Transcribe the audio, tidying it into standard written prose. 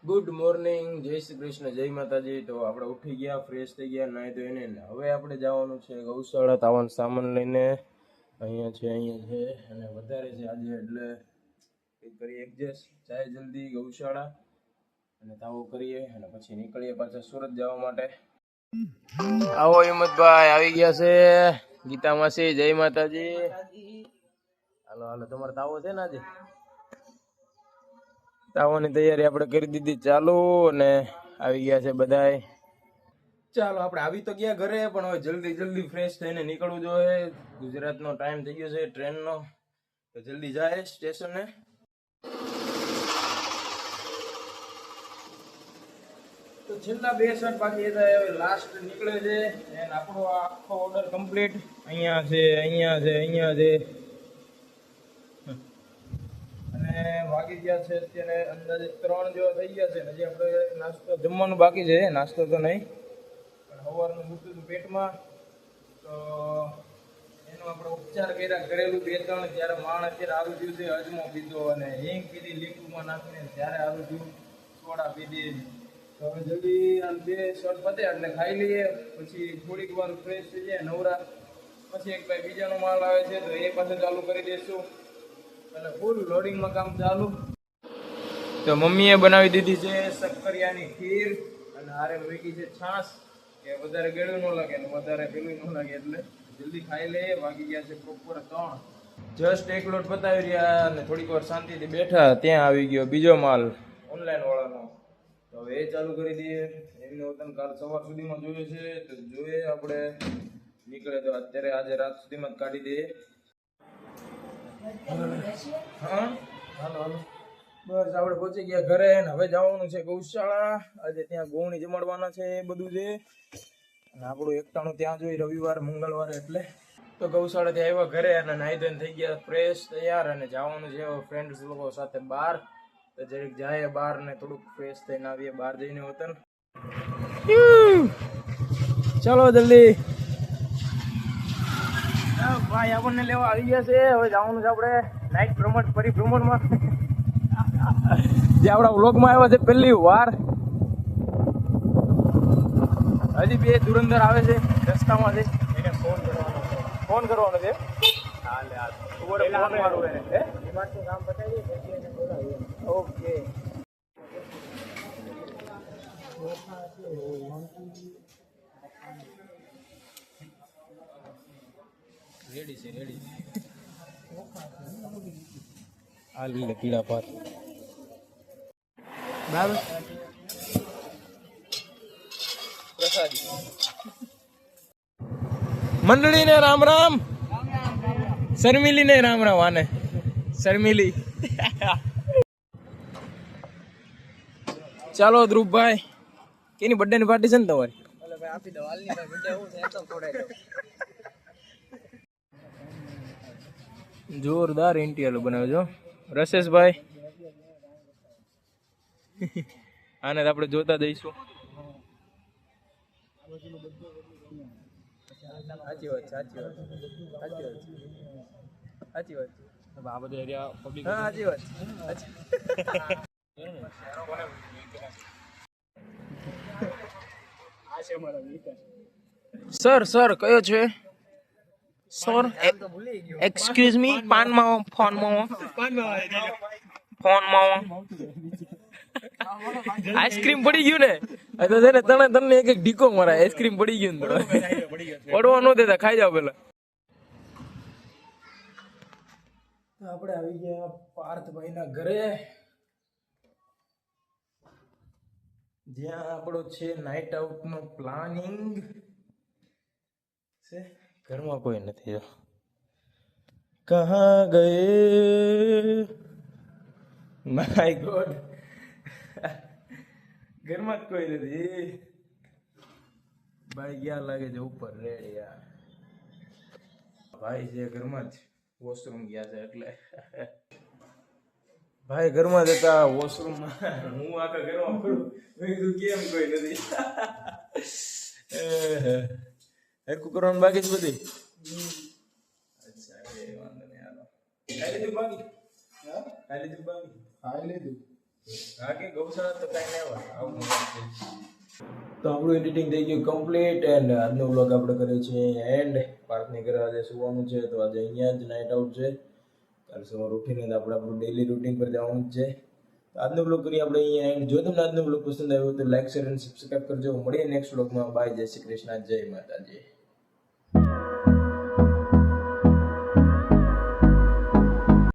Good morning, જય શ્રી કૃષ્ણ, જય માતાજી. તો આપણે ઉઠી ગયા, ફ્રેશ થઈ ગયા, નાહી ધોઈને હવે આપણે જવાનું છે ગૌશાળા. તાવાનો સામાન લઈને અહીંયા છે અને વધારે છે આજે, એટલે કરીએ એડજસ્ટ. જાય જલ્દી ગૌશાળા અને તાવો કરીએ અને પછી નીકળીએ પાછા સુરત જવા માટે. આવો હિંમતભાઈ, આવી ગયા છે. ગીતા માસી, જય માતાજી. હાલો હાલો, તમારે તાવો છે ને આજે? તાવાની તૈયારી આપણે કરી દીધી ચાલુ અને આવી ગયા છે બધાય. ચાલો આપણે આવી તો ગયા ઘરે, પણ હવે જલ્દી જલ્દી ફ્રેશ થઈને નીકળવું જોઈએ. ગુજરાતનો ટાઈમ થઈ ગયો છે ટ્રેનનો, તો જલ્દી જાય સ્ટેશને. તો છેલ્લા 2 શર્ટ બાકી હતા, હવે લાસ્ટ નીકળે છે અને આપણો આખો ઓર્ડર કમ્પ્લીટ. અહીંયા છે, અહીંયા છે, અહીંયા છે અને વાગી ગયા છે અત્યારે અંદાજે 3 જેવા થઈ ગયા છે. હજી આપણે નાસ્તો જમવાનું બાકી છે, નાસ્તો તો નહીં, પણ સવારનું મૂકતું હતું પેટમાં, તો એનો આપણે ઉપચાર કર્યા, ઘરેલું 2-3. ત્યારે માણ અત્યારે આવું થયું છે, અજમો પીધો અને હિંગ પીધી લીંબુમાં નાખીને, ત્યારે આવું થયું સોડા પીધી. તો હવે જલ્દી આમ 2 શર્ટ પતે એટલે ખાઈ લઈએ, પછી થોડીક વાર ફ્રેશ થઈ જાય નવરા, પછી એક ભાઈ બીજાનો માલ આવે છે તો એ પાસે ચાલુ કરી દઈશું અને ફૂલ લોડિંગમાં કામ ચાલુ. તો મમ્મીએ બનાવી દીધી છે શક્કરિયાની ખીર અને હારે મૂકી છે છાશ, કે વધારે ગળ્યું ન લાગે ને વધારે પેલું ન લાગે, એટલે જલ્દી ખાઈ લઈએ. વાગી ગયા છે બપોરે 3. જસ્ટ એક લોટ પતાવી રહ્યા અને થોડીક વાર શાંતિથી બેઠા, ત્યાં આવી ગયો બીજો માલ ઓનલાઈન વાળાનો. તો હવે એ ચાલુ કરી દઈએ. એમને વતન કાલ સવાર સુધીમાં જોઈએ છે, તો જોઈએ આપણે. નીકળે તો અત્યારે આજે રાત સુધીમાં જ કાઢી દઈએ. હા હાલો હાલો, બસ આપણે પહોંચી ગયા ઘરે ને હવે જવાનું છે ગૌશાળા. આજે ત્યાં ગોવણી જમાડવાના છે, એ બધું છે અને આપણું એકટાણું ત્યાં જોઈ રવિવાર મંગળવારે, એટલે તો ગૌશાળાથી આવ્યા ઘરે અને નાહી ધોઈને થઈ ગયા ફ્રેશ તૈયાર અને જવાનું છે ફ્રેન્ડ્સ લોકો સાથે બહાર. તો જરીક જાય બહાર ને થોડુંક ફ્રેશ થઈને આવીએ બહાર જઈને વતન. ચાલો જલ્દી ભાઈ, આપણને લેવા આવી ગયા છે. હવે જવાનું છે આપણે નાઇટ પરિભ્રમણમાં, જે આપણા વ્લોગમાં આવ્યા છે પહેલી વાર. હજી 2 ધુરંધર આવે છે રસ્તામાં છે, એને ફોન કરવાનો છે. હાલે હાલ ફોન મારું એને કામ બતાવી પછી એને બોલાવીએ. ઓકે રેડી છે, રેડી. આ લીલા પીળા પાત બરાબર. પ્રસાદી મંડળીને રામ રામ, શર્મિલીને રામ રામ. આને શર્મિલી. ચાલો ધ્રુવભાઈ, કેની બર્થડે ની પાર્ટી છે ને તમારી? આપી દો હાલની ભાઈ, બર્થડે હું છે તો થોડાઈ દો. જોરદાર ઇન્ટિયર બનાવ્યો છો રસેશભાઈ. આને આપણે જોતા જઈશું. સાચી વાત, સાચી વાત, સાચી વાત, સાચી વાત. આ બધું એરિયા પબ્લિક. હા સાચી વાત. સર સર કયો છે સર? એક્સક્યુઝ મી, ફોનમાં આઈસ્ક્રીમ પડી ગયું ને, તો છે ને તને એક ઢીકો મારા આઈસ્ક્રીમ પડી ગયું ને, પડવા ન દેતા, ખાઈ જાવ પેલા. આપણે આવી ગયા પાર્થભાઈ ના ઘરે, જ્યાં આપણો છે નાઇટ આઉટ નો પ્લાનિંગ છે. ઘરમાં કોઈ નથી. કહા ગયે માય ગોડ, ઘરમાં જ કોઈ નથી. ભાઈ ગયા લાગે છે ઉપર રેડી. યાર ભાઈ છે ઘરમાં જ, વોશરૂમ ગયા છે એટલે. ભાઈ ઘરમાં જતા વોશરૂમમાં, હું આખા ઘરમાં ફરું, કેમ કોઈ નથી. હરકું કરવાનું બાકી જ બધી. અચ્છા એ વાંધો નહીં. હાલો ખાઈ લીધું બાકી? ખાઈ લીધું બાકી? ખાઈ લીધું. આગે ગૌશાળા તો કાંઈ નહીં આવે આવું તો આપણું એડિટિંગ થઈ ગયું કમ્પ્લીટ એન્ડ આજનો વ્લોગ આપણે કરીએ છીએ એન્ડ પાર્થની ઘરે આજે સુવાનું છે તો આજે અહીંયા જ નાઇટ આઉટ છે કાલે સવારે ઉઠીને આપણે આપણું ડેલી રૂટીન પર જવાનું જ છે તો આજનો વ્લોગ કરીએ આપણે અહીંયા એન્ડ જો તમને આજનો વ્લોગ પસંદ આવ્યો તો લાઈક શેર અને સબસ્ક્રાઈબ કરજો મળીએ નેક્સ્ટ વ્લોગમાં બાય જય શ્રી કૃષ્ણ જય માતાજી